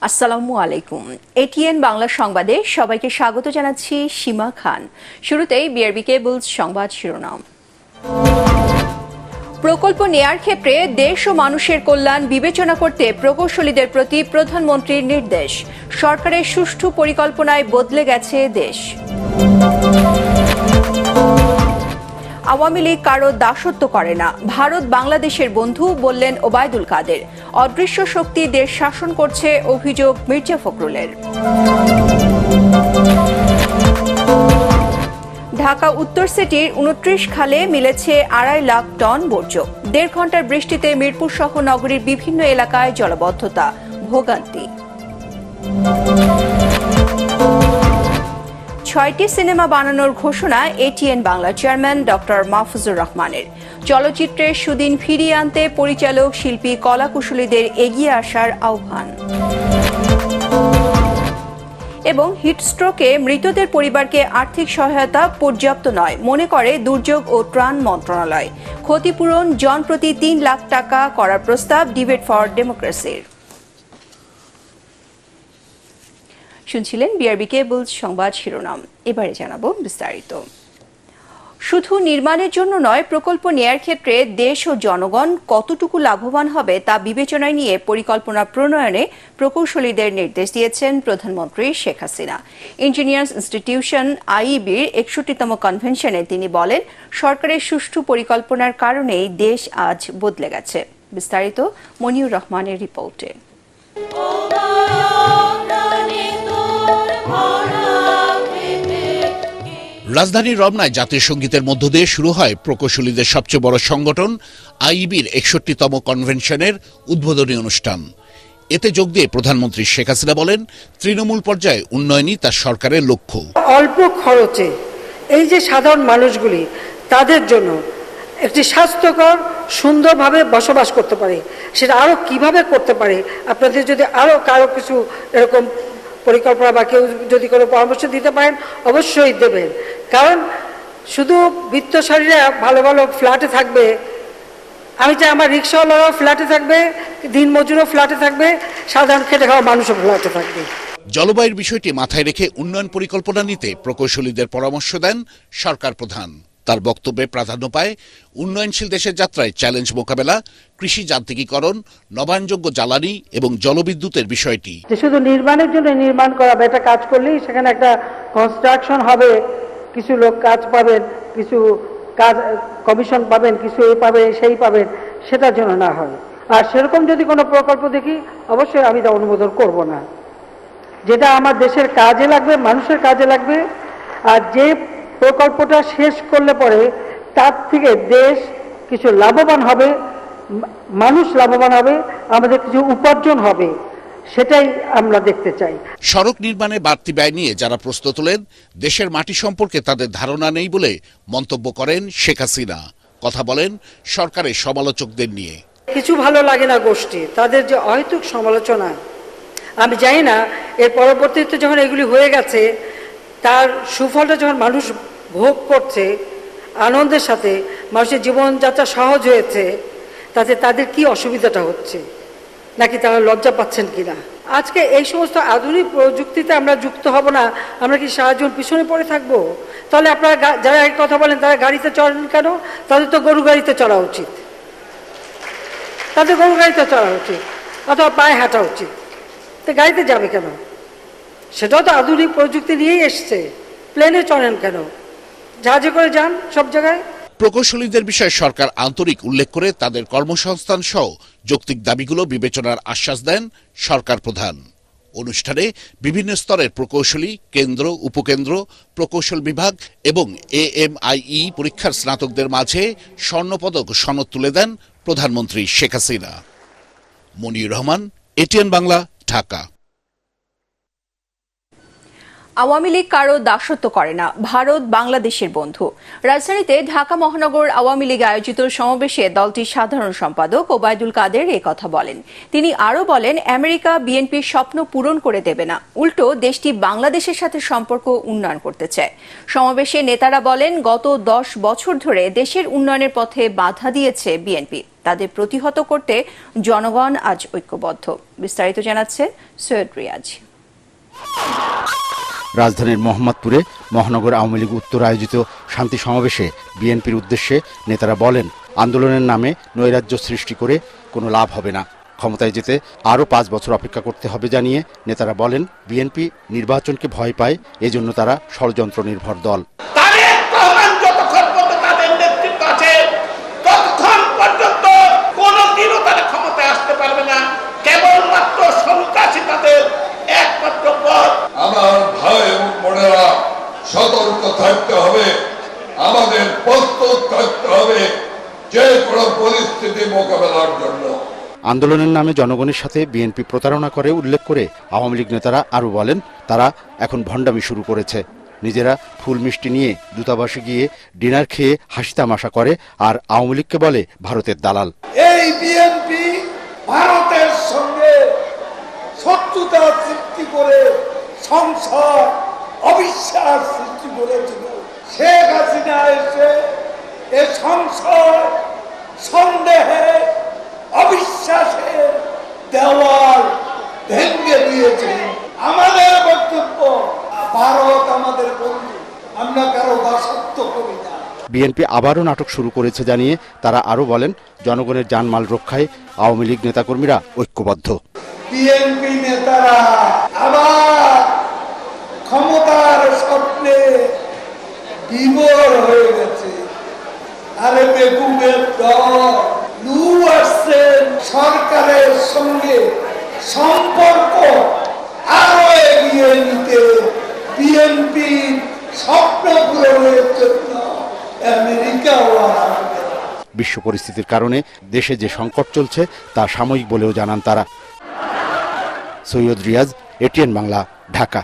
আসসালামু আলাইকুম। এটিএন বাংলা সংবাদে সবাইকে স্বাগত জানাচ্ছি সীমা খান। শুরুতেই বিআরবি কেবলস সংবাদ শিরোনাম। প্রকল্প নেয়ার ক্ষেত্রে দেশ ও মানুষের কল্যাণ বিবেচনা করতে প্রকৌশলীদের প্রতি প্রধানমন্ত্রীর নির্দেশ। সরকারের সুষ্ঠু পরিকল্পনায় বদলে গেছে দেশ। আওয়ামী লীগ কারো দাসত্ব করে না, ভারত বাংলাদেশের বন্ধু বললেন ওবায়দুল কাদের। অদৃশ্য শক্তি দেশ শাসন করছে, অভিযোগ মির্জা ফখরুলের। ঢাকা উত্তর সিটির 29 খালে মিলেছে 2.5 লাখ টন বর্জ্য। 1.5 ঘন্টার বৃষ্টিতে মিরপুর সহ নগরীর বিভিন্ন এলাকায় জলাবদ্ধতা, ভোগান্তি। 6টি সিনেমা বানানোর ঘোষণা ATN Bangla chairman doctor Mahfuzur রহমানের। চলচ্চিত্রের সুদিন ফিরিয়ে আনতে পরিচালক, শিল্পী, কলাকুশলীদের এগিয়ে আসার আহ্বান। এবং হিটস্ট্রোকে মৃতদের পরিবারকে আর্থিক সহায়তা পর্যাপ্ত নয় মনে করে দুর্যোগ ও ত্রাণ মন্ত্রণালয়। ক্ষতিপূরণ জনপ্রতি 3 লাখ টাকা করার প্রস্তাব ডিবেট ফর ডেমোক্রেসির। শুনছিলেন বিআরবি কেবলস সংবাদ শিরোনাম। এবারে জানাবো বিস্তারিত। শুধু নির্মাণের জন্য নয়, প্রকল্প নেয়ার ক্ষেত্রে দেশ ও জনগণ কতটুকু লাভবান হবে তা বিবেচনায় নিয়ে পরিকল্পনা প্রণয়নে প্রকৌশলীদের নির্দেশ দিয়েছেন প্রধানমন্ত্রী শেখ হাসিনা। ইঞ্জিনিয়ার্স ইনস্টিটিউশন আইইবির 61তম কনভেনশনে তিনি বলেন, সরকারের সুষ্ঠু পরিকল্পনার কারণেই দেশ আজ বদলে গেছে। বিস্তারিত মনিউর রহমানের রিপোর্টে। রাজধানীর রমনায় জাতীয় সঙ্গীতের মধ্য দিয়ে শুরু হয় প্রকৌশলীদের সবচেয়ে বড় সংগঠন আইইবির 61তম কনভেনশনের উদ্বোধনী অনুষ্ঠান। এতে যোগ দিয়ে প্রধানমন্ত্রী শেখ হাসিনা বলেন, তৃণমূল পর্যায়ে উন্নয়নই তার সরকারের লক্ষ্য। অল্প খরচে এই যে সাধারণ মানুষগুলি, তাদের জন্য একটি স্বাস্থ্যকর সুন্দরভাবে বসবাস করতে পারে, সেটা আরও কিভাবে করতে পারে, আপনাদের যদি আরও কারো কিছু এরকম পরিকল্পনা বা কেউ যদি কোনো পরামর্শ দিতে পারেন অবশ্যই দেবেন। কারণ শুধু বিত্তশালীরা ভালো ভালো ফ্ল্যাটে থাকবে, আমি চাই আমার রিক্সাওয়ালারাও ফ্ল্যাটে থাকবে, দিনমজুরও ফ্ল্যাটে থাকবে, সাধারণ খেটে খাওয়া মানুষও ফ্ল্যাটে থাকবে। জলবায়ুর বিষয়টি মাথায় রেখে উন্নয়ন পরিকল্পনা নিতে প্রকৌশলীদের পরামর্শ দেন সরকার প্রধান। তার বক্তব্যে প্রাধান্য পায় উন্নয়নশীল দেশের যাত্রায় চ্যালেঞ্জ মোকাবেলা, কৃষি যান্ত্রিকীকরণ, নবায়নযোগ্য জ্বালানি এবং জলবিদ্যুতের বিষয়টি। শুধু নির্মাণের জন্য নির্মাণ করা বা এটা কাজ করলেই সেখানে একটা কনস্ট্রাকশন হবে, কিছু লোক কাজ পাবেন, কিছু কাজ কমিশন পাবেন, কিছু এই পাবে সেই পাবেন, সেটার জন্য না হয়। আর সেরকম যদি কোনো প্রকল্প দেখি অবশ্যই আমি তা অনুমোদন করব না। যেটা আমার দেশের কাজে লাগবে, মানুষের কাজে লাগবে, আর যে প্রকল্পটা শেষ করলে পরে তার থেকে দেশ কিছু লাভবান হবে, মানুষ লাভবান হবে, আমাদের কিছু উপার্জন হবে, সেটাই আমরা দেখতে চাই। সড়ক নির্মাণে বাড়তি ব্যয় নিয়ে যারা প্রশ্ন তোলেন, দেশের মাটি সম্পর্কে তাদের ধারণা নেই বলে মন্তব্য করেন শেখ হাসিনা। কথা বলেন সরকারের সমালোচকদের নিয়ে। কিছু ভালো লাগে না গোষ্ঠী, তাদের যে অহেতুক সমালোচনা, আমি জানি না এর পরবর্তীতে যখন এগুলি হয়ে গেছে, তার সুফলটা যখন মানুষ ভোগ করছে আনন্দের সাথে, মানুষের জীবনযাত্রা সহজ হয়েছে, তাতে তাদের কি অসুবিধাটা হচ্ছে, নাকি তারা লজ্জা পাচ্ছেন কিনা। আজকে এই সমস্ত আধুনিক প্রযুক্তিতে আমরা যুক্ত হব না, আমরা কি সারা জীবন পিছনে পড়ে থাকবো? তাহলে আপনারা যারা এই কথা বলেন তারা গাড়িতে চড়েন কেন? তাদের তো গরু গাড়িতে চড়া উচিত, তাদের গরু গাড়িতে চড়া উচিত, অথবা পায়ে হাঁটা উচিত। তো গাড়িতে যাবে কেন? সেটাও তো আধুনিক প্রযুক্তি নিয়েই এসছে। প্লেনে চড়েন কেন? জাহাজে করে যান সব জায়গায়। প্রকৌশলীদের বিষয়ে সরকার আন্তরিক উল্লেখ করে তাদের কর্মসংস্থান সহ যৌক্তিক দাবিগুলো বিবেচনার আশ্বাস দেন সরকার প্রধান। অনুষ্ঠানে বিভিন্ন স্তরের প্রকৌশলী, কেন্দ্র, উপকেন্দ্র, প্রকৌশল বিভাগ এবং AMIE পরীক্ষার স্নাতকদের মাঝে স্বর্ণপদক সনদ তুলে দেন প্রধানমন্ত্রী শেখ হাসিনা। মনিউর রহমান, এটিএন বাংলা, ঢাকা। আওয়ামী লীগ কারো দাসত্ব করে না, ভারত বাংলাদেশের বন্ধু। রাজধানীতে ঢাকা মহানগর আওয়ামী লীগ আয়োজিত সমাবেশে দলটির সাধারণ সম্পাদক ওবায়দুল কাদের এই কথা বলেন। তিনি আরও বলেন, আমেরিকা বিএনপির স্বপ্ন পূরণ করে দেবে না, উল্টো দেশটি বাংলাদেশের সাথে সম্পর্ক উন্নয়ন করতে চায়। সমাবেশে নেতারা বলেন, গত 10 বছর ধরে দেশের উন্নয়নের পথে বাধা দিয়েছে বিএনপি। তাদের প্রতিহত করতে জনগণ আজ ঐক্যবদ্ধ। বিস্তারিত জানাচ্ছেন সৈয়দ রিয়াজ। রাজধানীর মোহাম্মদপুরে মহানগর আওয়ামী লীগ উত্তর আয়োজিত শান্তি সমাবেশে বিএনপির উদ্দেশ্যে নেতারা বলেন, আন্দোলনের নামে নৈরাজ্য সৃষ্টি করে কোনো লাভ হবে না। ক্ষমতায় যেতে আরও 5 বছর অপেক্ষা করতে হবে জানিয়ে নেতারা বলেন, বিএনপি নির্বাচনকে ভয় পায়, এজন্য তারা ষড়যন্ত্র নির্ভর দল। আমার ভাই এবং বোনেরা, সতর্ক থাকতে হবে, আমাদের প্রস্তুত থাকতে হবে যে কোনো পরিস্থিতি মোকাবেলার জন্য। আন্দোলনের নামে জনগণের সাথে বিএনপি প্রতারণা করে উল্লেখ করে আওয়ামী লীগ নেতারা আরও বলেন, তারা এখন ভণ্ডামি শুরু করেছে। নিজেরা ফুল মিষ্টি নিয়ে দূতাবাসে গিয়ে ডিনার খেয়ে হাসি তামাশা করে, আর আওয়ামী লীগকে বলে ভারতের দালাল। এই বিএনপি ভারতের সঙ্গে শত্রুতা সৃষ্টি করে সংসার অবিশ্বাস সৃষ্টি করেছিল। শেখ হাসিনা এসে এ সংসার সন্দেহে অবিশ্বাসের দেওয়াল ভেঙে দিয়েছে। আমাদের বক্তব্য, ভারত আমাদের বন্ধু, আমরা কারো দাসত্ব করি না। বিএনপি আবারও নাটক শুরু করেছে জানিয়ে তারা আরও বলেন, জনগণের জানমাল রক্ষায় আওয়ামী লীগ নেতাকর্মীরা ঐক্যবদ্ধ। বিএনপি নেতারা আবার ক্ষমতার স্বপ্নে বিভোর হয়ে গেছে। আরে বেকুবের দল নূর আসছেন, সরকারের সঙ্গে সম্পর্ক আরো এগিয়ে নিতে বিএনপি স্বপ্ন পূরণের জন্য আমেরিকাও আসবে। বিশ্ব পরিস্থিতির কারণে দেশে যে সংকট চলছে তা সাময়িক বলেও জানান তারা। সৈয়দ রিয়াজ, এটিএন বাংলা, ঢাকা।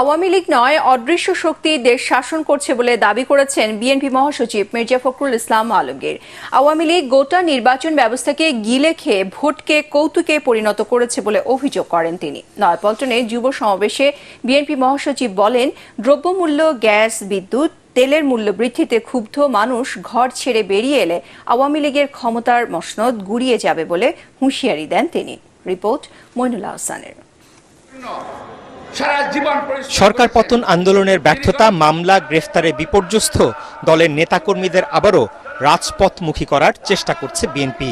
আওয়ামী লীগ নয়, অদৃশ্য শক্তি দেশ শাসন করছে বলে দাবি করেছেন বিএনপি মহাসচিব মির্জা ফখরুল ইসলাম আলমগীর। আওয়ামী লীগ গোটা নির্বাচন ব্যবস্থাকে গিলে খেয়ে ভোটকে কৌতুকে পরিণত করেছে বলে অভিযোগ করেন তিনি। নয়াপল্টনে যুব সমাবেশে বিএনপি মহাসচিব বলেন, দ্রব্যমূল্য, গ্যাস, বিদ্যুৎ, তেলের মূল্য বৃদ্ধিতে ক্ষুব্ধ মানুষ ঘর ছেড়ে বেরিয়ে এলে আওয়ামী লীগের ক্ষমতার মসনদ গুড়িয়ে যাবে বলে হুঁশিয়ারি দেন তিনি। রিপোর্ট মইনুল হাসানের। সরকার পতন আন্দোলনের ব্যর্থতা, মামলা, গ্রেফতারে বিপর্যস্ত দলের নেতাকর্মীদের আবারও রাজপথমুখী করার চেষ্টা করছে বিএনপি।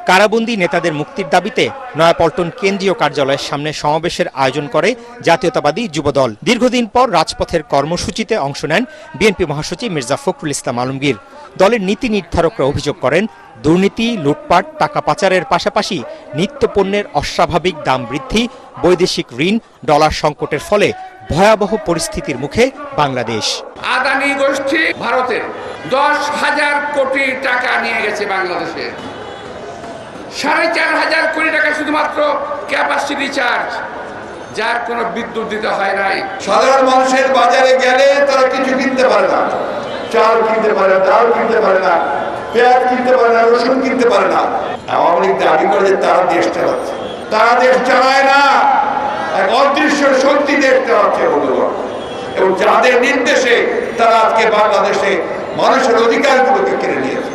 কারাবন্দী নেতাদের মুক্তির দাবিতে নয়াপল্টন কেন্দ্রীয় কার্যালয়ের সামনে সমাবেশের আয়োজন করে জাতীয়তাবাদী যুবদল। দীর্ঘদিন পর রাজপথের কর্মসূচিতে অংশ নেন বিএনপি মহাসচিব মির্জা ফখরুল ইসলাম আলমগীর। দলের নীতি নির্ধারকরা অভিযোগ করেন, দুর্নীতি, লুটপাট, টাকা পাচারের পাশাপাশি নিত্যপণ্যের অস্বাভাবিক দাম বৃদ্ধি, বৈদেশিক ঋণ, ডলার সংকটের ফলে ভয়াবহ পরিস্থিতির মুখে বাংলাদেশ। আদানি গোষ্ঠী ভারতের 10,000 কোটি টাকা নিয়ে গেছে বাংলাদেশে। 4,500 কোটি টাকা শুধুমাত্র ক্যাপাসিটি চার্জ, যার কোনো বিদ্যুৎ দিতে হয় নাই। সাধারণ মানুষের বাজারে গেলে তারা কিছু কিনতে পারে না, চাল কিনতে পারে না, ডাল কিনতে পারে না, পেঁয়াজ কিনতে পারে না, রসুন কিনতে পারে না। আওয়ামী লীগ দাবি করে তারা দেশ চালাচ্ছে, তারা দেশ চালায় না, এক অদৃশ্য শক্তি দেশ চালাচ্ছে বন্ধুগণ। এবং যাদের নির্দেশে তারা আজকে বাংলাদেশে মানুষের অধিকারগুলোকে কেড়ে নিয়েছে।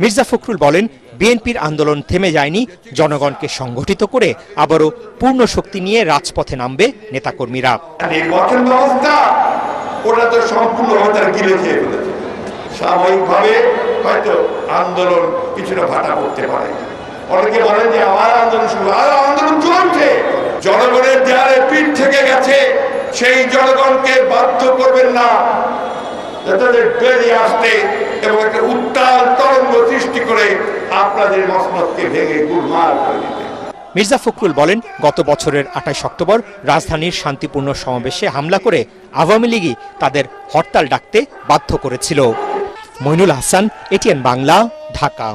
মির্জা ফখরুল বলেন, বিএনপির আন্দোলন থেমে যায়নি, জনগণকে সংগঠিত করে আবারও পূর্ণ শক্তি নিয়ে রাজপথে নামবে নেতাকর্মীরা। নির্বাচন ব্যবস্থা ওটা তো সম্পূর্ণভাবে তারা গিলে খেয়ে ফেলেছে। সাময়িকভাবে হয়তো আন্দোলন কিছুটা ভাটা করতে পারে। অনেকে বলেন যে আমার আন্দোলন শুরু, আর আন্দোলন চলছে। জনগণের দেয়ালে পিঠ থেকে গেছে, সেই জনগণকে বাধ্য করবেন না তাদের বেরিয়ে আসতে এবং একটা উত্তাল তরঙ্গ সৃষ্টি করে আপনাদের মসনদকে ভেঙে গুড়মার করে দিতে। মির্জা ফখরুল বলেন, গত বছরের 28 অক্টোবর রাজধানীর শান্তিপূর্ণ সমাবেশে হামলা করে আওয়ামী লীগই তাদের হরতাল ডাকতে বাধ্য করেছিল। মইনুল হাসান, এটিএন বাংলা, ঢাকা।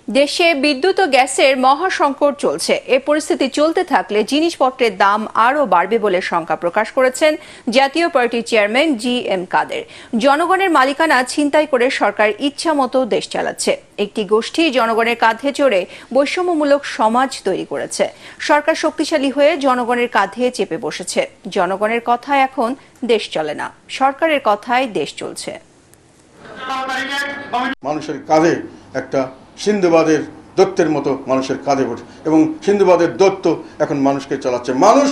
দেশে বিদ্যুৎ ও গ্যাসের মহাসংকট চলছে। এ পরিস্থিতি চলতে থাকলে জিনিসপত্রের দাম আরও বাড়বে বলে শঙ্কা প্রকাশ করেছেন জাতীয় পার্টির চেয়ারম্যান জি.এম. কাদের। জনগণের মালিকানা ছিনতাই করে সরকার ইচ্ছামতো দেশ চালাচ্ছে। একটি গোষ্ঠী জনগণের কাঁধে চড়ে বৈষম্যমূলক সমাজ তৈরি করেছে। সরকার শক্তিশালী হয়ে জনগণের কাঁধে চেপে বসেছে। জনগণের কথায় এখন দেশ চলে না, সরকারের কথায় দেশ চলছে। মানুষের কাঁধে একটা সিন্ধুবাদের দৈত্যের মতো মানুষের কাঁধে বসে, এবং সিন্ধুবাদের দৈত্য এখন মানুষকে চালাচ্ছে, মানুষ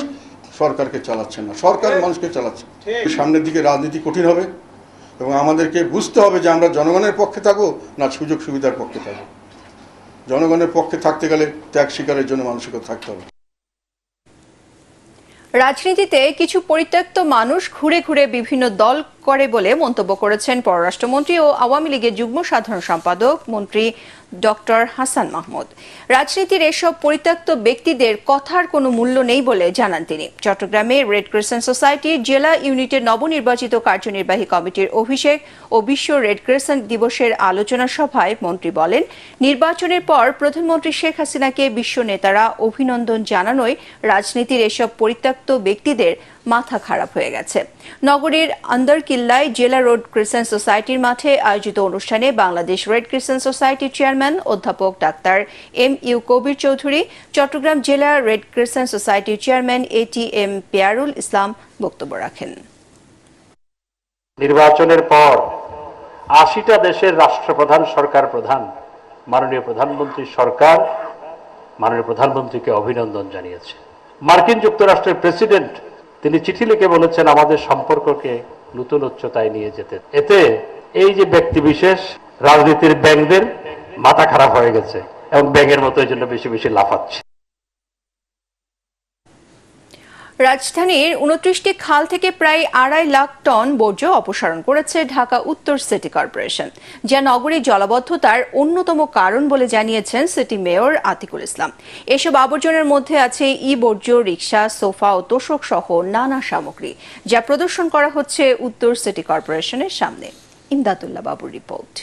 সরকারকে চালাচ্ছে না, সরকার মানুষকে চালাচ্ছে। সামনের দিকে রাজনীতি কঠিন হবে এবং আমাদেরকে বুঝতে হবে যে আমরা জনগণের পক্ষে থাকবো না সুযোগ সুবিধার পক্ষে থাকবো। জনগণের পক্ষে থাকতে গেলে ত্যাগ স্বীকারের জন্য মানুষকে থাকতে হবে। রাজনীতিতে কিছু পরিত্যক্ত মানুষ ঘুরে ঘুরে বিভিন্ন দল করে বলে মন্তব্য করেছেন পররাষ্ট্রমন্ত্রী ও আওয়ামী লীগের যুগ্ম সাধারণ সম্পাদক মন্ত্রী ডক্টর হাসান মাহমুদ। রাজনীতির এসব পরিত্যক্ত ব্যক্তিদের কথার কোনো মূল্য নেই বলে জানান তিনি। চট্টগ্রামে রেড ক্রিসেন্ট সোসাইটির জেলা ইউনিটের নবনির্বাচিত কার্যনির্বাহী কমিটির অভিষেক ও বিশ্ব রেড ক্রিসেন্ট দিবসের আলোচনা সভায় মন্ত্রী বলেন, নির্বাচনের পর প্রধানমন্ত্রী শেখ হাসিনাকে বিশ্ব নেতারা অভিনন্দন জানানোয় রাজনীতির এসব পরিত্যক্ত ব্যক্তিদের মাথা খারাপ হয়ে গেছে। নগরীর আন্দরকিল্লায় জেলা রেড ক্রিসেন্ট সোসাইটির মাঠে আয়োজিত অনুষ্ঠানে বাংলাদেশ রেড ক্রিসেন্ট সোসাইটির চেয়ারম্যান অধ্যাপক ডাক্তার এম.ইউ. কবির চৌধুরী, চট্টগ্রাম জেলা রেড ক্রিসেন্ট সোসাইটির চেয়ারম্যান এ.টি.এম. পেয়ারুল ইসলাম বক্তব্য রাখেন। নির্বাচনের পর ৮০টা দেশের রাষ্ট্রপ্রধান, সরকার প্রধান, মাননীয় প্রধানমন্ত্রী সরকার মাননীয় প্রধানমন্ত্রীকে অভিনন্দন জানিয়েছে। মার্কিন যুক্তরাষ্ট্রের প্রেসিডেন্ট তিনি চিঠি লিখে বলেছেন আমাদের সম্পর্ককে নতুন উচ্চতায় নিয়ে যেতে। এতে এই যে ব্যক্তি বিশেষ রাজনীতির ব্যাঙদের মাথা খারাপ হয়ে গেছে এবং ব্যাঙের মতো এই জন্য বেশি বেশি লাফাচ্ছে। রাজধানীর ২৯টি খাল থেকে প্রায় ২.৫ লাখ টন বর্জ্য অপসারণ করেছে ঢাকা উত্তর সিটি কর্পোরেশন, যা নগরীর জলাবদ্ধতার অন্যতম কারণ বলে জানিয়েছেন সিটি মেয়র আতিকুল ইসলাম। এসব আবর্জনার মধ্যে আছে বর্জ্য, রিকশা, সোফা ও তোশক সহ নানা সামগ্রী, যা প্রদর্শন করা হচ্ছে উত্তর সিটি কর্পোরেশনের সামনে। ইমদাদুল্লাহ বাবুর রিপোর্ট।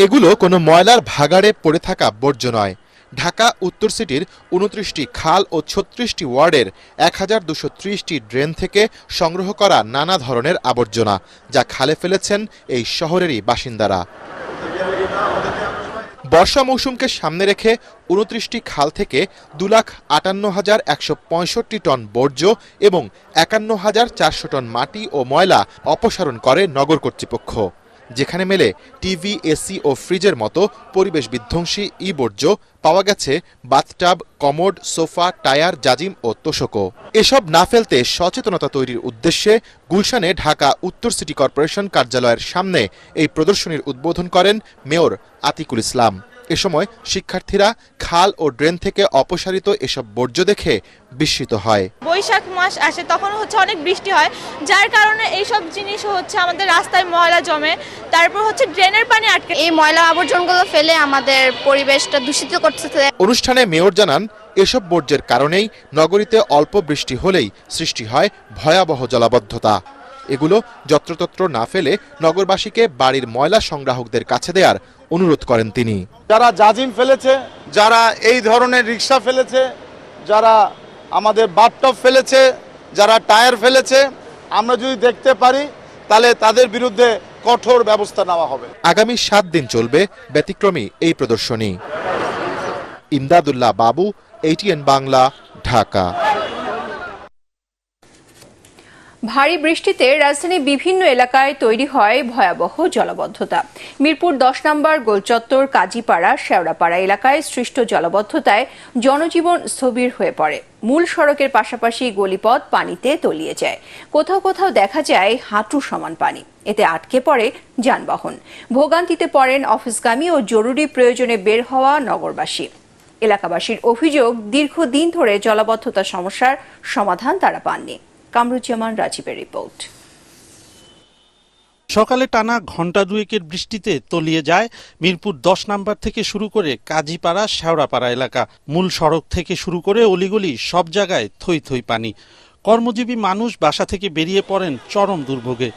এগুলো কোনো ময়লার ভাগাড়ে পড়ে থাকা বর্জ্য নয়। ঢাকা উত্তর সিটির ২৯টি খাল ও ৩৬টি ওয়ার্ডের ১,২৩০টি ড্রেন থেকে সংগ্রহ করা নানা ধরনের আবর্জনা, যা খালে ফেলেছেন এই শহরেরই বাসিন্দারা। বর্ষা মৌসুমকে সামনে রেখে ২৯টি খাল থেকে ২,৫৮,১৬৫ টন বর্জ্য এবং ৫১,৪০০ টন মাটি ও ময়লা অপসারণ করে নগর কর্তৃপক্ষ। যেখানে মেলে টিভি, এসি ও ফ্রিজের মতো পরিবেশ বিধ্বংসী বর্জ্য, পাওয়া গেছে বাথটাব, কমোড, সোফা, টায়ার, জাজিম ও তোশকও। এসব না ফেলতে সচেতনতা তৈরির উদ্দেশ্যে গুলশানে ঢাকা উত্তর সিটি কর্পোরেশন কার্যালয়ের সামনে এই প্রদর্শনীর উদ্বোধন করেন মেয়র আতিকুল ইসলাম। এ সময় শিক্ষার্থীরা খাল ও ড্রেন থেকে অপসারিত এসব বর্জ্য দেখে বিস্মিত হয়। বৈশাখ মাস আসে, তখন অনেক বৃষ্টি হয়, যার কারণে এইসব জিনিস আমাদের রাস্তায় ময়লা জমে, তারপর ড্রেনের পানি আটকে। এই ময়লা আবর্জনাগুলো ফেলে আমাদের পরিবেশটা দূষিত করতেছে। অনুষ্ঠানে মেয়র জানান, এসব বর্জ্যের কারণেই নগরীতে অল্প বৃষ্টি হলেই সৃষ্টি হয় ভয়াবহ জলাবদ্ধতা। এগুলো যত্রতত্র না ফেলে নগরবাসীকে বাড়ির ময়লা সংগ্রাহকদের কাছে দেওয়ার অনুরোধ করেন তিনি। যারা জাজিম ফেলেছে, যারা এই ধরনের রিক্সা ফেলেছে, যারা আমাদের বাথটব ফেলেছে, যারা টায়ার ফেলেছে, আমরা যদি দেখতে পারি তাহলে তাদের বিরুদ্ধে কঠোর ব্যবস্থা নেওয়া হবে। আগামী ৭ দিন চলবে ব্যতিক্রমী এই প্রদর্শনী। ইমদাদুল্লাহ বাবু, ATN বাংলা, ঢাকা। ভারী বৃষ্টিতে রাজধানীর বিভিন্ন এলাকায় তৈরি হয় ভয়াবহ জলাবদ্ধতা। মিরপুর ১০ নম্বর গোলচত্বর, কাজীপাড়া, শেওড়াপাড়া এলাকায় সৃষ্ট জলাবদ্ধতায় জনজীবন স্থবির হয়ে পড়ে। মূল সড়কের পাশাপাশি গলিপথ পানিতে তলিয়ে যায়। কোথাও কোথাও দেখা যায় হাঁটু সমান পানি। এতে আটকে পড়ে যানবাহন। ভোগান্তিতে পড়েন অফিসগামী ও জরুরি প্রয়োজনে বের হওয়া নগরবাসী। এলাকাবাসীর অভিযোগ, দীর্ঘদিন ধরে জলাবদ্ধতা সমস্যার সমাধান তারা পাননি। কামরুজ্জামান রাজীবের রিপোর্ট। সকালে টানা ঘণ্টা দুয়েকের বৃষ্টিতে তলিয়ে যায় মিরপুর ১০ নম্বর থেকে শুরু করে কাজীপাড়া, শেওড়াপাড়া এলাকা। মূল সড়ক থেকে শুরু করে অলিগলি সব জায়গায় থই থই পানি। কর্মজীবী মানুষ বাসা থেকে বেরিয়ে পড়েন চরম দুর্ভোগে।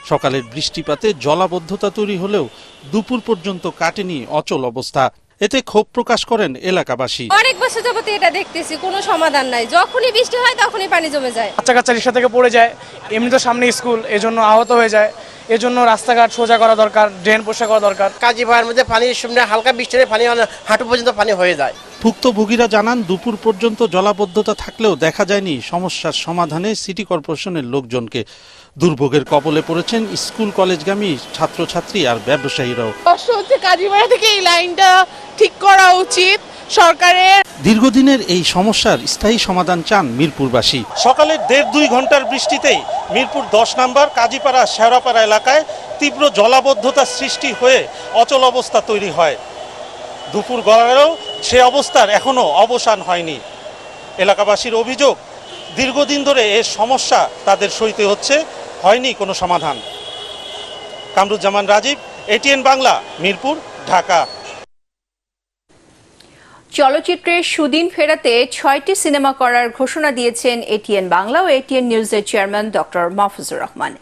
সকালের বৃষ্টিপাতে জলাবদ্ধতা তৈরি হলেও দুপুর পর্যন্ত কাটেনি অচল অবস্থা। এতে ক্ষোভ প্রকাশ করেন এলাকাবাসী। অনেক বছর যাবত এটা দেখতেছি, কোনো সমাধান নাই। যখনই বৃষ্টি হয় তখনই পানি জমে যায়, বাচ্চা রিক্সা থেকে পড়ে যায়, এমনি তো সামনে স্কুল, এজন্য আহত হয়ে যায়। এজন্য রাস্তাঘাট সোজা করা দরকার, ড্রেন পরিষ্কার করা দরকার। কাজী ভাইয়ের মধ্যে পানির সামনে হালকা বৃষ্টিতে পানি হাঁটু পর্যন্ত পানি হয়ে যায়। ভুক্তভোগীরা জানান দুপুর পর্যন্ত জলাবদ্ধতা থাকলেও দেখা যায়নি সমস্যার সমাধানে সিটি কর্পোরেশনের লোকজনকে। দুর্ভোগের কবলে পড়েছেন স্কুল কলেজগামী ছাত্রছাত্রী আর ব্যবসায়ীরাও। কষ্ট হচ্ছে, কাজীপাড়া থেকে এই লাইনটা ঠিক করা উচিত সরকারের। দীর্ঘদিনের এই সমস্যার স্থায়ী সমাধান চান মিরপুরবাসী। সকালে 1.5-2 ঘন্টার বৃষ্টিতেই মিরপুর 10 নম্বর কাজীপাড়া শেওড়াপাড়া এলাকায় তীব্র জলাবদ্ধতা সৃষ্টি হয়ে অচল অবস্থা তৈরি হয়। দুপুর গড়ালেও সে অবস্থার এখনো অবসান হয়নি। এলাকাবাসীর অভিযোগ, দীর্ঘদিন ধরে এর সমস্যা তাদের সইতে হচ্ছে, হয়নি কোনো সমাধান। কামরুজ্জামান রাজীব, এটিএন বাংলা, মিরপুর, ঢাকা। চলচ্চিত্রের সুদিন ফেরাতে 6টি সিনেমা করার ঘোষণা দিয়েছেন এটিএন বাংলা ও এটিএন নিউজের চেয়ারম্যান ডক্টর মাহফুজুর রহমান।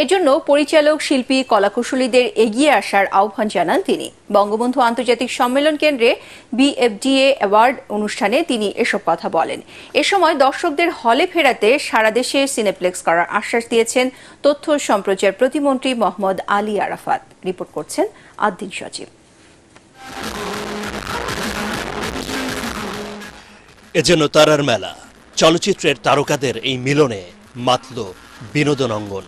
এজন্য পরিচালক, শিল্পী, কলাকুশলীদের এগিয়ে আসার আহ্বান জানান তিনি। বঙ্গবন্ধু আন্তর্জাতিক সম্মেলন কেন্দ্রে বিএফডিএ অ্যাওয়ার্ড অনুষ্ঠানে তিনি এসব কথা বলেন। এ সময় দর্শকদের হলে ফেরাতে সারা দেশে সিনেপ্লেক্স করার আশ্বাস দিয়েছেন তথ্য সম্প্রচার প্রতিমন্ত্রী মোহাম্মদ আলী আরাফাত। রিপোর্ট করছেন আদ্দিন সজীব। এজন্য তারার মেলা, চলচ্চিত্রের তারকাদের এই মিলনে মাতল বিনোদন অঙ্গন।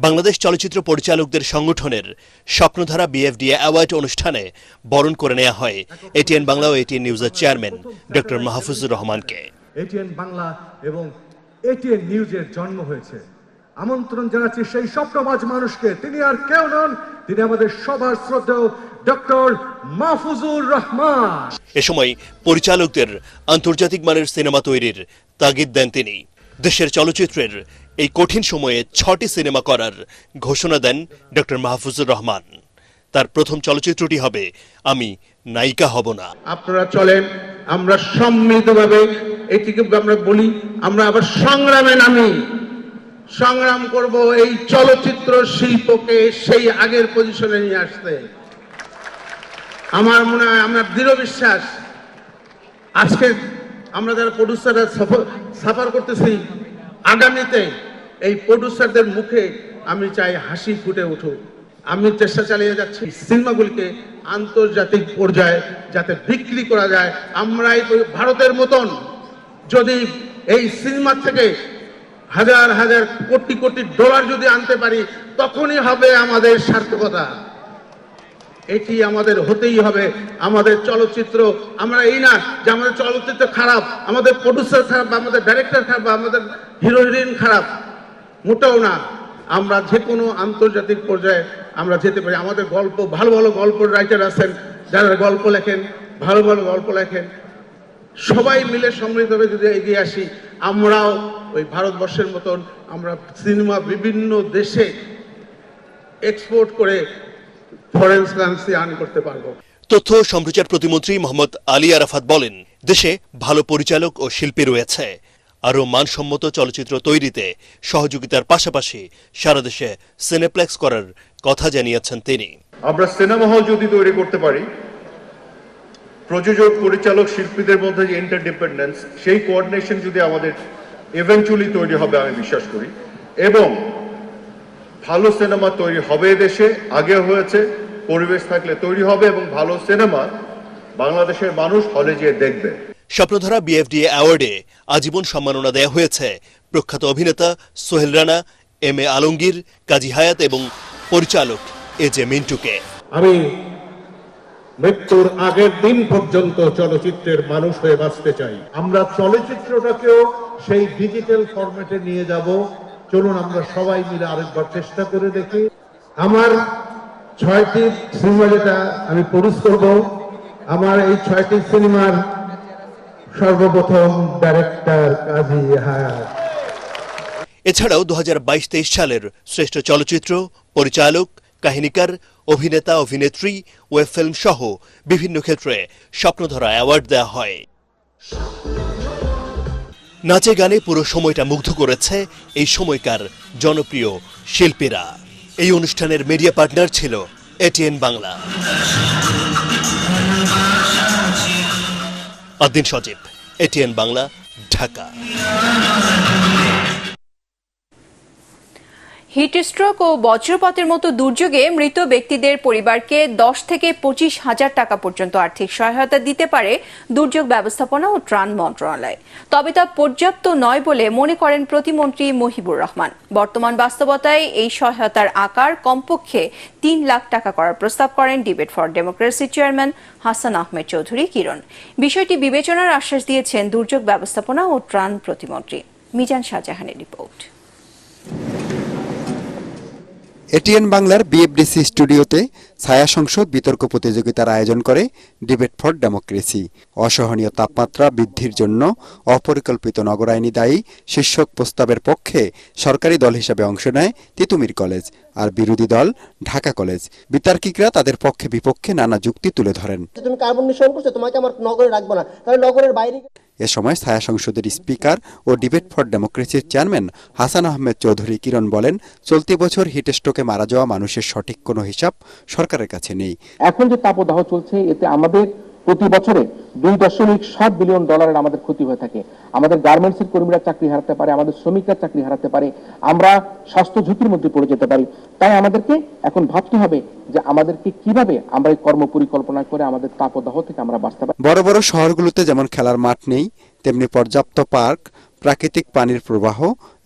বাংলাদেশ চলচ্চিত্র পরিচালকদের সংগঠনের স্বপ্নধারা বিএফডিএ অ্যাওয়ার্ড অনুষ্ঠানে বরণ করে নেওয়া হয় এটিএন বাংলা ও এটিএন নিউজের চেয়ারম্যান ডক্টর মাহফুজুর রহমানকে। এটিএন বাংলা এবং এটিএন নিউজের জন্ম হয়েছে, আমন্ত্রণ জানাচ্ছি সেই স্বপ্নবাজ মানুষকে। তিনি আর কেউ নন, তিনি আমাদের সবার শ্রদ্ধেয় ডক্টর মাহফুজুর রহমান। এ সময় পরিচালকদের আন্তর্জাতিক মানের সিনেমা তৈরির তাগিদ দেন তিনি। দেশের চলচ্চিত্রের এই কঠিন সময়ে 6টি সিনেমা করার ঘোষণা দেন ডক্টর মাহফুজুর রহমান। তার প্রথম চলচ্চিত্রটি হবে আমি নায়িকা হব না। আপনারা চলেন, আমরা সম্মিলিতভাবে এটিকে আমরা বলি, আমরা আবার সংগ্রামে নামি, সংগ্রাম করব এই চলচ্চিত্র শিল্পকে সেই আগের পজিশনে নিয়ে আসতে। আমার মনে হয়, আমার দৃঢ় বিশ্বাস, আজকে আমরা যারা প্রডিউসাররা সাফার করতেছি, আগামীতে এই প্রডিউসারদের মুখে আমি চাই হাসি ফুটে উঠুক। আমি চেষ্টা চালিয়ে যাচ্ছি সিনেমাগুলিকে আন্তর্জাতিক পর্যায়ে যাতে বিক্রি করা যায়। আমরা এই ভারতের মতন যদি এই সিনেমা থেকে হাজার হাজার কোটি কোটি ডলার যদি আনতে পারি, তখনই হবে আমাদের সার্থকতা। এটি আমাদের হতেই হবে। আমাদের চলচ্চিত্র, আমরা এই না যে আমাদের চলচ্চিত্র খারাপ, আমাদের প্রডিউসার খারাপ, আমাদের ডাইরেক্টর খারাপ, আমাদের হিরো হিরোইন খারাপ, মোটেও না। আমরা যে কোনো আন্তর্জাতিক পর্যায়ে আমরা যেতে পারি। আমাদের গল্প, ভালো ভালো গল্প রাইটার আছেন যারা গল্প লেখেন, ভালো ভালো গল্প লেখেন। সবাই মিলে সম্মিলিতভাবে যদি এগিয়ে আসি, আমরাও ওই ভারতবর্ষের মতন আমরা সিনেমা বিভিন্ন দেশে এক্সপোর্ট করে ফরেন কারেন্সি আর্ন করতে পারবো। তথ্য সম্প্রচার প্রতিমন্ত্রী মোহাম্মদ আলী আরাফাত বলেন, দেশে ভালো পরিচালক ও শিল্পী রয়েছে। আরও মানসম্মত চলচ্চিত্র তৈরিতে সহযোগিতার পাশাপাশি সারা দেশে সিনেপ্লেক্স করার কথা জানিয়েছেন তিনি। আমরা সিনেমা হল যদি তৈরি করতে পারি, প্রযোজক, পরিচালক, শিল্পীদের মধ্যে যে ইন্টারডিপেন্ডেন্স, সেই কোঅর্ডিনেশন যদি আমাদের ইভেন্চুয়ালি তৈরি হবে আমি বিশ্বাস করি, এবং ভালো সিনেমা তৈরি হবে দেশে, আগে হয়েছে, পরিবেশ থাকলে তৈরি হবে, এবং ভালো সিনেমা বাংলাদেশের মানুষ হলে যেয়ে দেখবে। স্বপ্নধারা বিএফডিএ অ্যাওয়ার্ডে আজীবন সম্মাননা দেওয়া হয়েছে প্রখ্যাত অভিনেতা সোহেল রানা, এম এ আলমগীর, কাজী হায়াত এবং পরিচালক এজে মিন্টুকে। আমি মৃত্যুর আগের দিন পর্যন্ত চলচ্চিত্রের মানুষ হয়ে বাঁচতে চাই। আমরা চলচ্চিত্রটাকেও সেই ডিজিটাল ফরম্যাটে নিয়ে যাব। চলুন আমরা সবাই মিলে আরেকবার চেষ্টা করে দেখি। আমার 6টি সিনেমা যেটা আমি প্রডিউস করব, আমার এই 6টি সিনেমার সর্বপ্রথম ডাইরেক্টর কাজী হায়াত। এছাড়াও 2022-23 সালের শ্রেষ্ঠ চলচ্চিত্র, পরিচালক, কাহিনীকার, অভিনেতা, অভিনেত্রী, ওয়েব ফিল্ম সহ বিভিন্ন ক্ষেত্রে স্বপ্নধারা অ্যাওয়ার্ড দেওয়া হয়। নাচে গানে পুরো সময়টা মুগ্ধ করেছে এই সময়কার জনপ্রিয় শিল্পীরা। এই অনুষ্ঠানের মিডিয়া পার্টনার ছিল এটিএন বাংলা। আদিন সজীব, এটিএন বাংলা, ঢাকা। হিটস্ট্রোক ও বজ্রপাতের মতো দুর্যোগে মৃত ব্যক্তিদের পরিবারকে 10 থেকে 25,000 টাকা পর্যন্ত আর্থিক সহায়তা দিতে পারে দুর্যোগ ব্যবস্থাপনা ও ত্রাণ মন্ত্রণালয়। তবে তা পর্যাপ্ত নয় বলে মনে করেন প্রতিমন্ত্রী মহিবুর রহমান। বর্তমান বাস্তবতায় এই সহায়তার আকার কমপক্ষে 3 লাখ টাকা করার প্রস্তাব করেন Debate for Democracy chairman Hasan Ahmed Chowdhury Kiron. বিষয়টি বিবেচনার আশ্বাস দিয়েছেন দুর্যোগ ব্যবস্থাপনা ও ত্রাণ প্রতিমন্ত্রী। মিজান শাহজাহানের রিপোর্ট। এটিএন বাংলার বিএফডিসি স্টুডিওতে ছায়া সংসদ বিতর্ক প্রতিযোগিতার আয়োজন করে ডিবেট ফর ডেমোক্রেসি। অসহনীয় তাপমাত্রা বৃদ্ধির জন্য অপরিকল্পিত নগরায়নি দায়ী শীর্ষক প্রস্তাবের পক্ষে সরকারি দল হিসেবে অংশ নেয় তিতুমির কলেজ আর বিরোধী দল ঢাকা কলেজ। বিতার্কিকরা তাদের পক্ষে বিপক্ষে নানা যুক্তি তুলে ধরেন। তুমি কার্বন নিঃসরণ করছো, তোমাকে আমার নগরে রাখবো না, তাহলে নগরের বাইরে। এ সময় ছায়া সংসদের স্পিকার ও ডিবেট ফর ডেমোক্রেসির চেয়ারম্যান হাসান আহমেদ চৌধুরী কিরণ বলেন, চলতি বছর হিটস্ট্রোকে মারা যাওয়া মানুষের সঠিক কোনো হিসাব সরকারের কাছে নেই। এখন যে তাপদাহ চলছে এতে আমাদের প্রতি বছরে $2.7 বিলিয়ন আমাদের ক্ষতি হয়ে থাকে। আমাদের গার্মেন্টসের কর্মীরা চাকরি হারাতে পারে, আমাদের শ্রমিকরা চাকরি হারাতে পারে, আমরা স্বাস্থ্য ঝুঁকির মধ্যে পড়ে যেতে পারি। তাই আমাদেরকে এখন ভাবতে হবে যে আমাদেরকে কিভাবে আমরা এই কর্ম পরিকল্পনা করে আমাদের তাপদাহ থেকে আমরা বাঁচতে পারি। বড় বড় শহরগুলোতে যেমন খেলার মাঠ নেই, তেমনি পর্যাপ্ত পার্ক, প্রাকৃতিক পানির প্রবাহ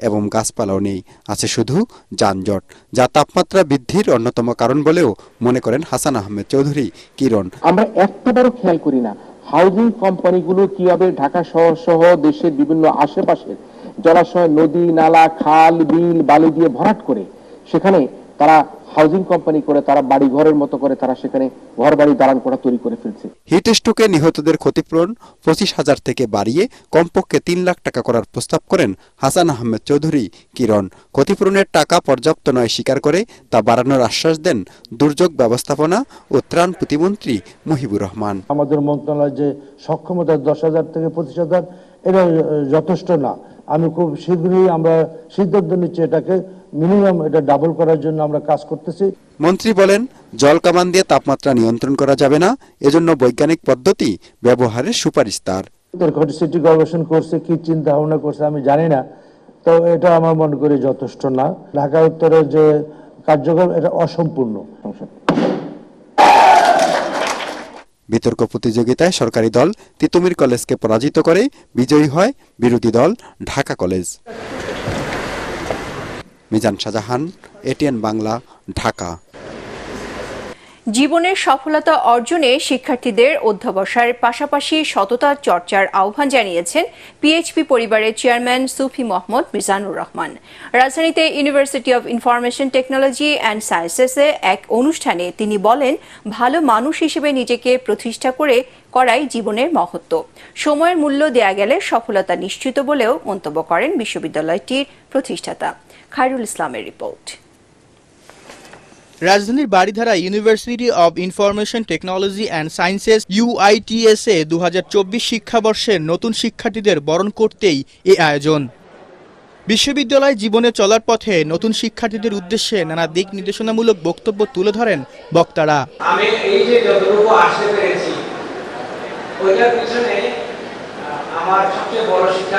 এবং গাছপালাও নেই, আছে শুধু যানজট, যা তাপমাত্রা বৃদ্ধির অন্যতম কারণ বলেও মনে করেন হাসান আহমেদ চৌধুরী কিরণ। আমরা একবারও খেয়াল করি না হাউজিং কোম্পানিগুলো কিভাবে ঢাকা শহর সহ দেশের বিভিন্ন আশেপাশের জলাশয়, নদী, নালা, খাল, বিল, বালু দিয়ে ভরাট করে সেখানে তারা হাউজিং কোম্পানি করে, তারা বাড়ি ঘরের মতো করে তারা সেখানে ঘর বাড়ি দালান কোঠা তৈরি করে ফেলছে। হিটস্ট্রোকে নিহতদের ক্ষতিপূরণ 25,000 থেকে বাড়িয়ে কমপক্ষে 3 লাখ টাকা করার প্রস্তাব করেন হাসান আহমেদ চৌধুরী কিরণ। ক্ষতিপূরণের টাকা পর্যাপ্ত নয় স্বীকার করে তা বাড়ানোর আশ্বাস দেন দুর্যোগ ব্যবস্থাপনা ও ত্রাণ প্রতিমন্ত্রী মহিবুর রহমান। আমাদের মন্ত্রণালয় যে সক্ষমতা 10,000 থেকে 25,000 এটা যথেষ্ট না। আমি খুব শীঘ্রই আমরা সিদ্ধান্ত নিচ্ছি এটাকে মিনিমাম এটা ডাবল করার জন্য আমরা কাজ করতেছি। মন্ত্রী বলেন, জল কামান দিয়ে তাপমাত্রা নিয়ন্ত্রণ করা যাবে না, এজন্য বৈজ্ঞানিক পদ্ধতি ব্যবহারের সুপারিশ তার। সিটি কর্পোরেশন করছে, কি চিন্তা ভাবনা করছে আমি জানি না, তো এটা আমার মনে করি যথেষ্ট না। ঢাকা উত্তরের যে কার্যক্রম এটা অসম্পূর্ণ। বিতর্ক প্রতিযোগিতায় সরকারি দল তিতুমির কলেজকে পরাজিত করে বিজয়ী হয় বিরোধী দল ঢাকা কলেজ। মিজান শাহজাহান, এটিএন বাংলা, ঢাকা। জীবনের সফলতা অর্জনে শিক্ষার্থীদের অধ্যবসায়ের পাশাপাশি সততা চর্চার আহ্বান জানিয়েছেন পিএইচপি পরিবারের চেয়ারম্যান সুফি মোহাম্মদ মিজানুর রহমান। রাজধানীতে University of Information Technology and সায়েন্সেসে এক অনুষ্ঠানে তিনি বলেন, ভালো মানুষ হিসেবে নিজেকে প্রতিষ্ঠা করাই জীবনের মহত্ব। সময়ের মূল্য দেয়া গেলে সফলতা নিশ্চিত বলেও মন্তব্য করেন বিশ্ববিদ্যালয়টির প্রতিষ্ঠাতা। খায়রুল ইসলামের রিপোর্ট। রাজধানীর Baridhara university of Information Technology and sciences UITSA 2024 শিক্ষাবর্ষের নতুন শিক্ষার্থীদের বরণ করতেই এ আয়োজন। বিশ্ববিদ্যালয় জীবনে চলার পথে নতুন শিক্ষার্থীদের উদ্দেশ্যে নানা দিক নির্দেশনামূলক বক্তব্য তুলে ধরেন বক্তারা। আমি এই যে যতটুকু আসতে পেরেছি ওইটার পিছনে আমার সবচেয়ে বড় শিক্ষা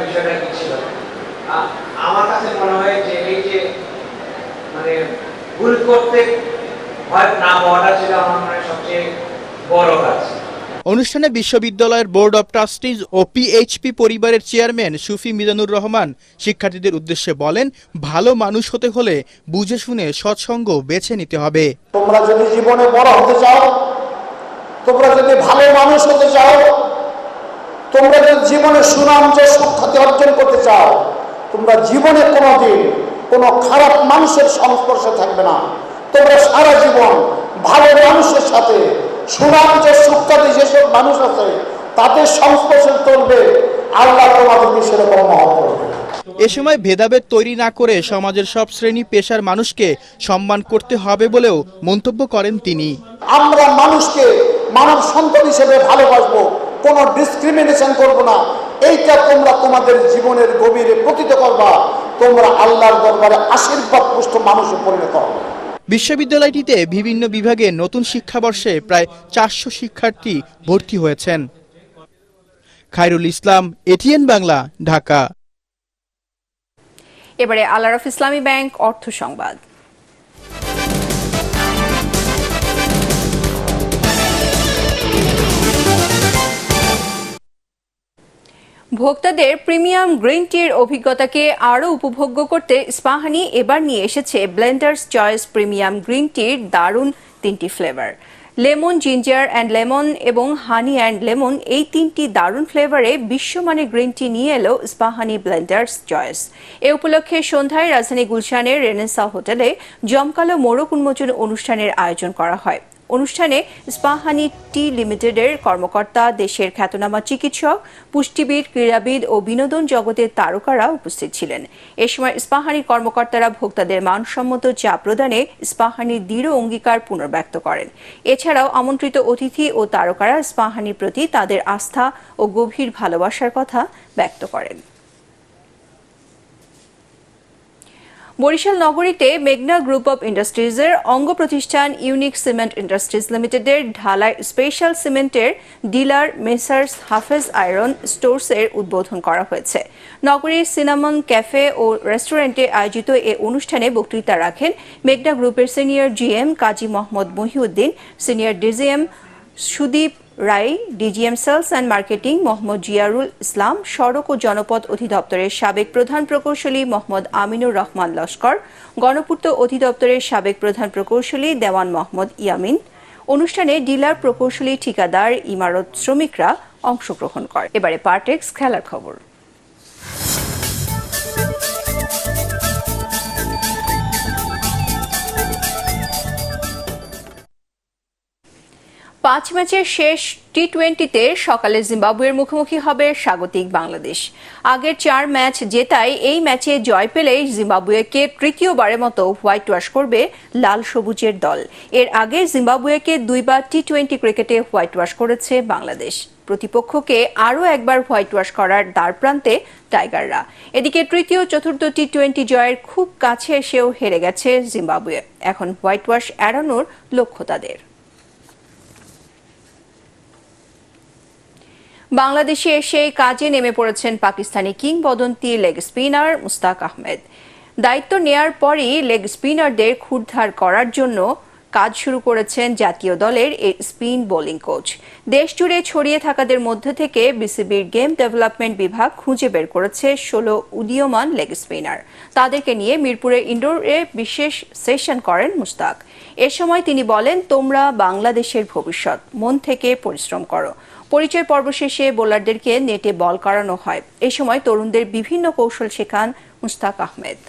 বিষয়টা কি ছিল, আমার কাছে মনে হয় যে এই যে মানে ভুল করতে ভয় না হওয়াটা ছিল আমার মনে সবচেয়ে বড় কাজ। অনুষ্ঠানে বিশ্ববিদ্যালয়ের বোর্ড অব ট্রাস্টিজ ও পিএইচপি পরিবারের চেয়ারম্যান সুফি মিজানুর রহমান শিক্ষার্থীদের উদ্দেশ্যে বলেন, ভালো মানুষ হতে হলে বুঝে শুনে সৎসঙ্গ বেছে নিতে হবে। তোমরা যদি জীবনে বড় হতে চাও, তোমরা যদি ভালো মানুষ হতে চাও, তোমরা যদি জীবনে সুনাম সুখ্যাতি অর্জন করতে চাও, তোমরা জীবনে কোনোদিন কোনো খারাপ মানুষের সংস্পর্শে থাকবে না। তোমরা সারা জীবন ভালো মানুষের সাথে সুনাম সুখ্যাতি যেসব মানুষ আছে তাদের সংস্পর্শে চলবে, আল্লাহ তোমাদেরকে সেরকম মহৎ করবে। এ সময় ভেদাভেদ তৈরি না করে সমাজের সব শ্রেণী পেশার মানুষকে সম্মান করতে হবে বলেও মন্তব্য করেন তিনি। আমরা মানুষকে মানব সন্তান হিসেবে ভালোবাসবো, কোনো ডিসক্রিমিনেশন করব না, এইটা তোমরা তোমাদের জীবনের গভীরে প্রতীত করবা, তোমরা আল্লাহর দরবারে আশীর্বাদ পুষ্ট মানুষে পরিণত হবে। বিশ্ববিদ্যালয়টিতে বিভিন্ন বিভাগে নতুন শিক্ষাবর্ষে প্রায় 400 শিক্ষার্থী ভর্তি হয়েছেন। খায়রুল ইসলাম, এটিএন বাংলা, ঢাকা। এবারে আল আরাফ ইসলামী ব্যাংক অর্থ সংবাদ। ভোক্তাদের প্রিমিয়াম গ্রিন টির অভিজ্ঞতাকে আরও উপভোগ্য করতে ইস্পাহানি এবার নিয়ে এসেছে ব্লেন্ডার্স চয়েস প্রিমিয়াম গ্রিন টির দারুণ 3টি flavour. Lemon, ginger and lemon এবং হানি অ্যান্ড লেমন, এই 3টি দারুণ ফ্লেভারে বিশ্বমানের গ্রিন টি নিয়ে এলো ইস্পাহানি ব্লেন্ডার্স চয়েস। এ উপলক্ষে সন্ধ্যায় রাজধানী গুলশানের রেনেসা হোটেলে জমকালো মোড়ক উন্মোচন অনুষ্ঠানের আয়োজন করা হয়। অনুষ্ঠানে ইস্পাহানি টি লিমিটেডের কর্মকর্তা, দেশের খ্যাতনামা চিকিৎসক, পুষ্টিবিদ, ক্রীড়াবিদ ও বিনোদন জগতের তারকারা উপস্থিত ছিলেন। এ সময় ইস্পাহানির কর্মকর্তারা ভোক্তাদের মানসম্মত চা প্রদানে ইস্পাহানির দৃঢ় অঙ্গীকার পুনর্ব্যক্ত করেন। এছাড়াও আমন্ত্রিত অতিথি ও তারকারা ইস্পাহানির প্রতি তাদের আস্থা ও গভীর ভালোবাসার কথা ব্যক্ত করেন। বরিশাল নগরীতে মেঘনা গ্রুপ অব ইন্ডাস্ট্রিজের অঙ্গ প্রতিষ্ঠান ইউনিক সিমেন্ট ইন্ডাস্ট্রিজ লিমিটেডের ঢালাই স্পেশাল সিমেন্টের ডিলার মেসার্স হাফেজ আয়রন স্টোরসের উদ্বোধন করা হয়েছে। নগরীর সিনামন ক্যাফে ও রেস্টুরেন্টে আয়োজিত এ অনুষ্ঠানে বক্তৃতা রাখেন মেঘনা গ্রুপের senior GM Kazi Mohammad Mohiuddin, senior DGM Sudip Roy, DGM sales and marketing Mohammad Ziarul Islam, সড়ক ও জনপথ অধিদপ্তরের সাবেক প্রধান প্রকৌশলী মোহাম্মদ আমিনুর রহমান লস্কর, গণপূর্ত অধিদপ্তরের সাবেক প্রধান প্রকৌশলী দেওয়ান মোহাম্মদ ইয়ামিন। অনুষ্ঠানে ডিলার, প্রকৌশলী, ঠিকাদার, ইমারত শ্রমিকরা অংশগ্রহণ করে। এবারে পার্টেক্স খেলার খবর। 5 ম্যাচের শেষ টি-20তে সকালে জিম্বাবুয়ের মুখোমুখি হবে স্বাগতিক বাংলাদেশ। আগের 4 ম্যাচ জেতায় এই ম্যাচে জয় পেলেই জিম্বাবুয়েকে তৃতীয়বারের মতো হোয়াইট ওয়াশ করবে লাল সবুজের দল। এর আগে জিম্বাবুয়েকে 2বার টি-20 ক্রিকেটে হোয়াইট ওয়াশ করেছে বাংলাদেশ। প্রতিপক্ষকে আরও একবার হোয়াইট ওয়াশ করার দ্বারপ্রান্তে টাইগাররা। এদিকে তৃতীয়, চতুর্থ টি-20 জয়ের খুব কাছে এসেও হেরে গেছে জিম্বাবুয়ে। এখন হোয়াইট ওয়াশ এড়ানোর লক্ষ্য তাদের। বাংলাদেশে এসে কাজে নেমে পড়েছেন পাকিস্তানি কিংবদন্তি লেগ স্পিনার মুস্তাক আহমেদ। দায়িত্ব নেয়ার পরই লেগ স্পিনারদের খুঁড়ধার করার জন্য কাজ শুরু করেছেন জাতীয় দলের এই স্পিন বোলিং কোচ। দেশ জুড়ে ছড়িয়ে থাকাদের মধ্যে থেকে বিসিবির গেম ডেভেলপমেন্ট বিভাগ খুঁজে বের করেছে 16 উদীয়মান লেগ স্পিনার। তাদেরকে নিয়ে মিরপুরে ইনডোরে বিশেষ সেশন করেন মুস্তাক। এ সময় তিনি বলেন, তোমরা বাংলাদেশের ভবিষ্যৎ, মন থেকে পরিশ্রম করো। পরিচয় পর্ব শেষে বোলারদেরকে নেটে বল করানো হয়। এ সময় তরুণদের বিভিন্ন কৌশল শেখান মুস্তাক আহমেদ।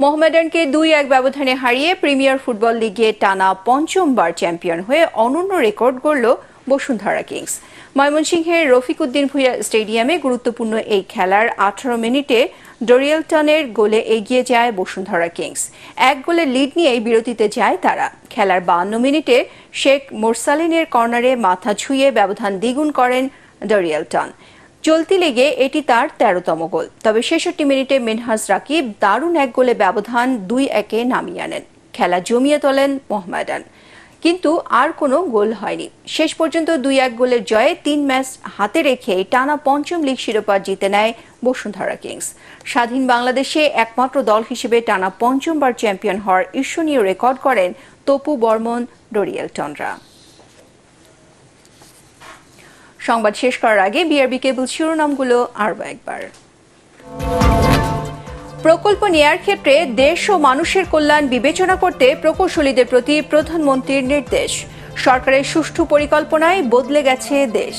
মোহামেডানকে 2-1 ব্যবধানে হারিয়ে প্রিমিয়ার ফুটবল লিগে টানা 5বার চ্যাম্পিয়ন হয়ে অনন্য রেকর্ড গড়ল বসুন্ধরা কিংস। ময়মনসিংহের রফিক উদ্দিন ভূঁইয়া স্টেডিয়ামে গুরুত্বপূর্ণ এই খেলার 18 মিনিটে ডরিয়েলটনের গোলে এগিয়ে যায় বসুন্ধরা কিংস। 1 গোলের লিড নিয়েই বিরতিতে যায় তারা। খেলার 52 মিনিটে শেখ মোরসালিনের কর্নারে মাথা ছুঁয়ে ব্যবধান দ্বিগুণ করেন ডরিয়েলটন। চলতি লিগে এটি তার 13তম গোল। তবে 66 মিনিটে মিনহাজ রাকিব দারুণ 1 গোলে ব্যবধান 2-1 নামিয়ে আনেন। খেলা জমিয়ে তোলেন মোহামেডান, কিন্তু আর কোনো গোল হয়নি। শেষ পর্যন্ত 2-1 গোলের জয়ে 3 ম্যাচ হাতে রেখে টানা 5ম লিগ শিরোপা জিতে নেয় বসুন্ধরা কিংস। স্বাধীন বাংলাদেশে একমাত্র দল হিসেবে টানা 5বার চ্যাম্পিয়ন হওয়ার ঈর্ষণীয় রেকর্ড করেন তপু বর্মন, ডরিয়েলটনরা। সংবাদ শেষ করার আগে বিআরবি কেবল শিরোনামগুলো আরও একবার। প্রকল্প নেয়ার ক্ষেত্রে দেশ ও মানুষের কল্যাণ বিবেচনা করতে প্রকৌশলীদের প্রতি প্রধানমন্ত্রীর নির্দেশ। সরকারের সুষ্ঠু পরিকল্পনায় বদলে গেছে দেশ।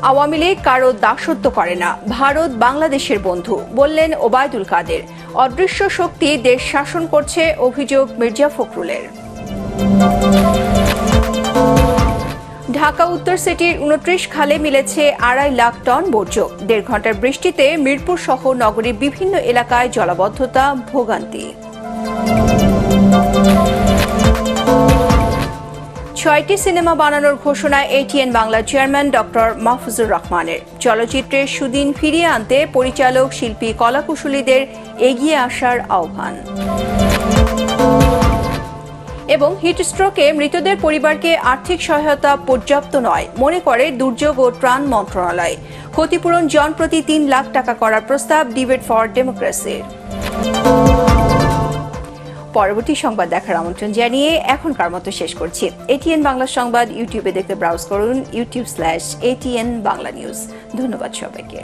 আওয়ামী লীগ কারো দাসত্ব করে না, ভারত বাংলাদেশের বন্ধু, বললেন ওবায়দুল কাদের। অদৃশ্য শক্তি দেশ শাসন করছে, অভিযোগ মির্জা ফখরুলের। ঢাকা উত্তর সিটির 29 খালে মিলেছে 2.5 লাখ টন বর্জ্য। 1.5 ঘন্টার বৃষ্টিতে মিরপুর সহ নগরীর বিভিন্ন এলাকায় জলাবদ্ধতা, ভোগান্তি। 6টি সিনেমা বানানোর ঘোষণা ATN Bangla chairman doctor Mahfuzur রহমানের। চলচ্চিত্রের সুদিন ফিরিয়ে আনতে পরিচালক, শিল্পী, কলাকুশলীদের এগিয়ে আসার আহ্বান। এবং হিটস্ট্রোকে মৃতদের পরিবারকে আর্থিক সহায়তা পর্যাপ্ত নয় মনে করে দুর্যোগ ও ত্রাণ মন্ত্রণালয়। ক্ষতিপূরণ জনপ্রতি 3 লাখ টাকা করার প্রস্তাব ডিবেট ফর ডেমোক্রেসির। পরবর্তী সংবাদ দেখার আমন্ত্রণ জানিয়ে এখনকার মতো শেষ করছি। এটিএন বাংলা সংবাদ ইউটিউবে দেখতে ব্রাউজ করুন youtube.com/ATN বাংলা নিউজ। ধন্যবাদ সবাইকে।